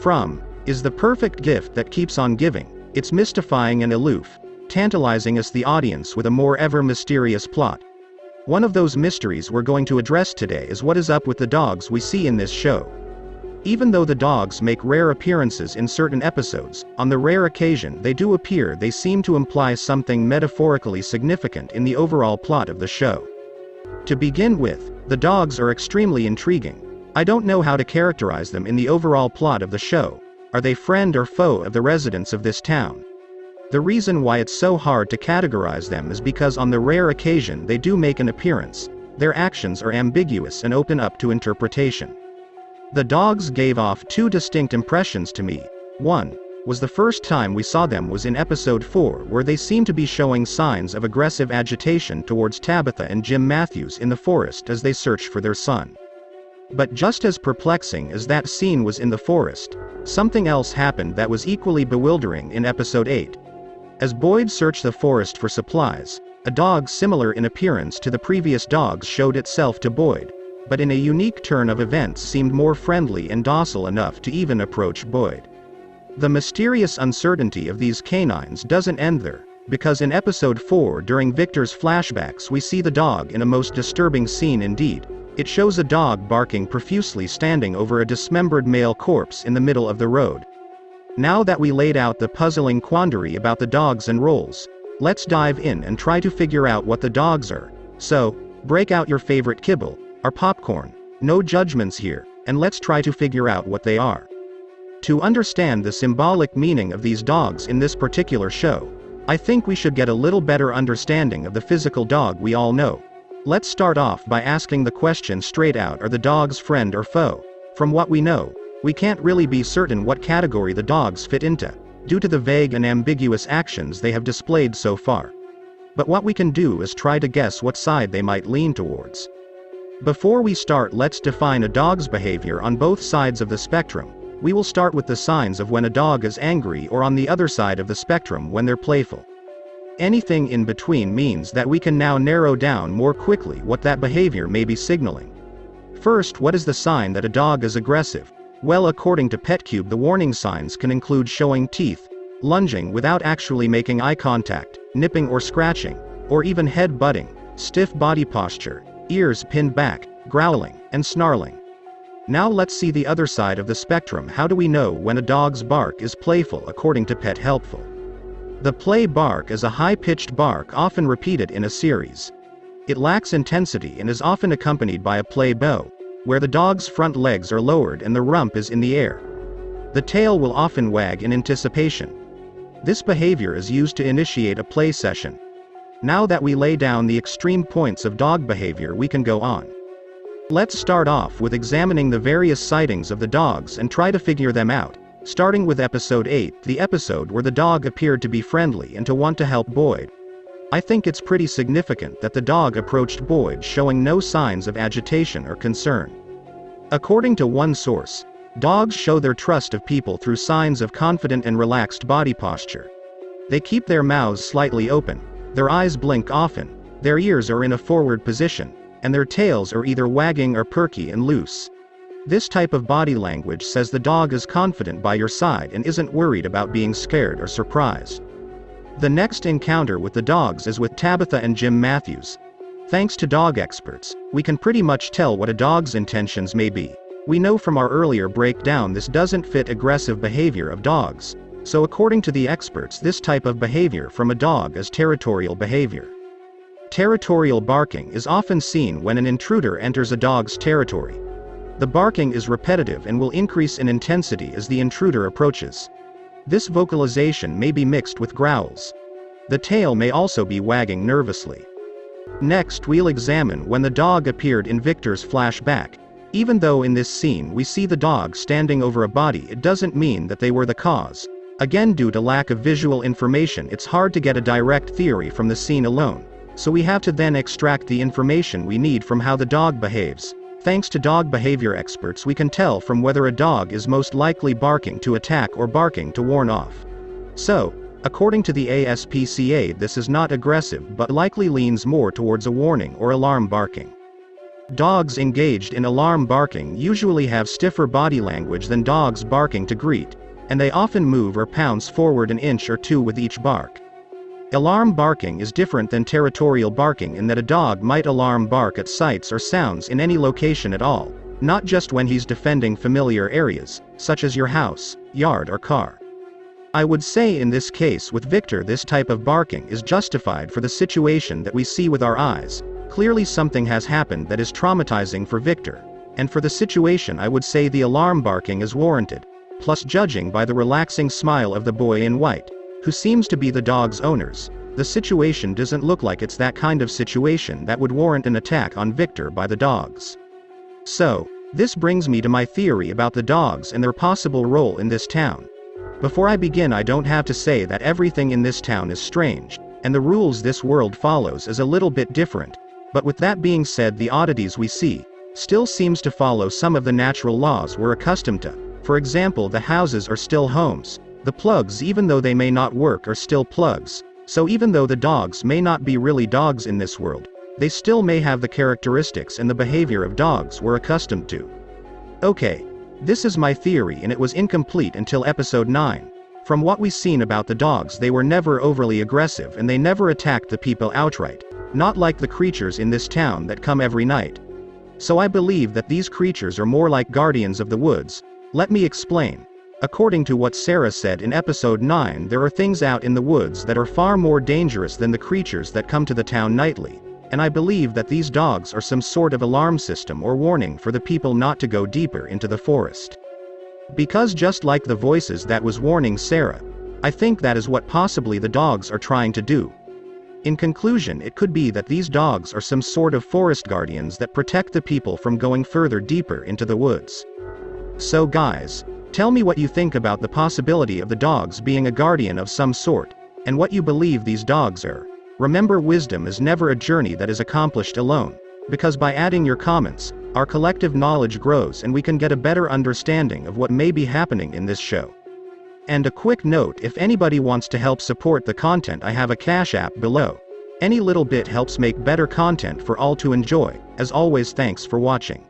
from, is the perfect gift that keeps on giving. It's mystifying and aloof, tantalizing us the audience with a more ever mysterious plot. One of those mysteries we're going to address today is what is up with the dogs we see in this show. Even though the dogs make rare appearances in certain episodes, on the rare occasion they do appear, they seem to imply something metaphorically significant in the overall plot of the show. To begin with, the dogs are extremely intriguing. I don't know how to characterize them in the overall plot of the show. Are they friend or foe of the residents of this town? The reason why it's so hard to categorize them is because on the rare occasion they do make an appearance, their actions are ambiguous and open up to interpretation. The dogs gave off two distinct impressions to me. One was the first time we saw them was in episode 4, where they seem to be showing signs of aggressive agitation towards Tabitha and Jim Matthews in the forest as they search for their son. But just as perplexing as that scene was in the forest, something else happened that was equally bewildering in episode 8. As Boyd searched the forest for supplies, a dog similar in appearance to the previous dogs showed itself to Boyd, but in a unique turn of events seemed more friendly and docile enough to even approach Boyd. The mysterious uncertainty of these canines doesn't end there, because in episode 4 during Victor's flashbacks we see the dog in a most disturbing scene indeed. It shows a dog barking profusely standing over a dismembered male corpse in the middle of the road. Now that we laid out the puzzling quandary about the dogs and roles, let's dive in and try to figure out what the dogs are. So, break out your favorite kibble, or popcorn, no judgments here, and let's try to figure out what they are. To understand the symbolic meaning of these dogs in this particular show, I think we should get a little better understanding of the physical dog we all know. Let's start off by asking the question straight out: are the dogs friend or foe? From what we know, we can't really be certain what category the dogs fit into, due to the vague and ambiguous actions they have displayed so far. But what we can do is try to guess what side they might lean towards. Before we start, let's define a dog's behavior on both sides of the spectrum. We will start with the signs of when a dog is angry, or on the other side of the spectrum when they're playful. Anything in between means that we can now narrow down more quickly what that behavior may be signaling. First, what is the sign that a dog is aggressive? Well, according to PetCube, the warning signs can include showing teeth, lunging without actually making eye contact, nipping or scratching, or even head butting, stiff body posture, ears pinned back, growling, and snarling. Now let's see the other side of the spectrum. How do we know when a dog's bark is playful according to Pet Helpful? The play bark is a high-pitched bark often repeated in a series. It lacks intensity and is often accompanied by a play bow, where the dog's front legs are lowered and the rump is in the air. The tail will often wag in anticipation. This behavior is used to initiate a play session. Now that we lay down the extreme points of dog behavior, we can go on. Let's start off with examining the various sightings of the dogs and try to figure them out, starting with episode 8, the episode where the dog appeared to be friendly and to want to help Boyd. I think it's pretty significant that the dog approached Boyd showing no signs of agitation or concern. According to one source, dogs show their trust of people through signs of confident and relaxed body posture. They keep their mouths slightly open, their eyes blink often, their ears are in a forward position, and their tails are either wagging or perky and loose. This type of body language says the dog is confident by your side and isn't worried about being scared or surprised. The next encounter with the dogs is with Tabitha and Jim Matthews. Thanks to dog experts, we can pretty much tell what a dog's intentions may be. We know from our earlier breakdown this doesn't fit aggressive behavior of dogs, so according to the experts, this type of behavior from a dog is territorial behavior. Territorial barking is often seen when an intruder enters a dog's territory. The barking is repetitive and will increase in intensity as the intruder approaches. This vocalization may be mixed with growls. The tail may also be wagging nervously. Next, we'll examine when the dog appeared in Victor's flashback. Even though in this scene we see the dog standing over a body, it doesn't mean that they were the cause. Again, due to lack of visual information, it's hard to get a direct theory from the scene alone, so we have to then extract the information we need from how the dog behaves. Thanks to dog behavior experts, we can tell from whether a dog is most likely barking to attack or barking to warn off. So, according to the ASPCA, this is not aggressive but likely leans more towards a warning or alarm barking. Dogs engaged in alarm barking usually have stiffer body language than dogs barking to greet, and they often move or pounce forward an inch or two with each bark. Alarm barking is different than territorial barking in that a dog might alarm bark at sights or sounds in any location at all, not just when he's defending familiar areas, such as your house, yard or car. I would say in this case with Victor this type of barking is justified for the situation that we see with our eyes. Clearly something has happened that is traumatizing for Victor, and for the situation I would say the alarm barking is warranted, plus judging by the relaxing smile of the boy in white, who seems to be the dog's owners, the situation doesn't look like it's that kind of situation that would warrant an attack on Victor by the dogs. So, this brings me to my theory about the dogs and their possible role in this town. Before I begin, I don't have to say that everything in this town is strange, and the rules this world follows is a little bit different, but with that being said, the oddities we see still seems to follow some of the natural laws we're accustomed to. For example, the houses are still homes. The plugs, even though they may not work, are still plugs. So even though the dogs may not be really dogs in this world, they still may have the characteristics and the behavior of dogs we're accustomed to. Okay, this is my theory, and it was incomplete until episode 9. From what we've seen about the dogs, they were never overly aggressive and they never attacked the people outright, not like the creatures in this town that come every night. So I believe that these creatures are more like guardians of the woods. Let me explain. According to what Sarah said in episode 9, there are things out in the woods that are far more dangerous than the creatures that come to the town nightly, and I believe that these dogs are some sort of alarm system or warning for the people not to go deeper into the forest. Because just like the voices that was warning Sarah, I think that is what possibly the dogs are trying to do. In conclusion, it could be that these dogs are some sort of forest guardians that protect the people from going further deeper into the woods. So guys, tell me what you think about the possibility of the dogs being a guardian of some sort, and what you believe these dogs are. Remember, wisdom is never a journey that is accomplished alone, because by adding your comments, our collective knowledge grows and we can get a better understanding of what may be happening in this show. And a quick note, if anybody wants to help support the content, I have a Cash App below. Any little bit helps make better content for all to enjoy. As always, thanks for watching.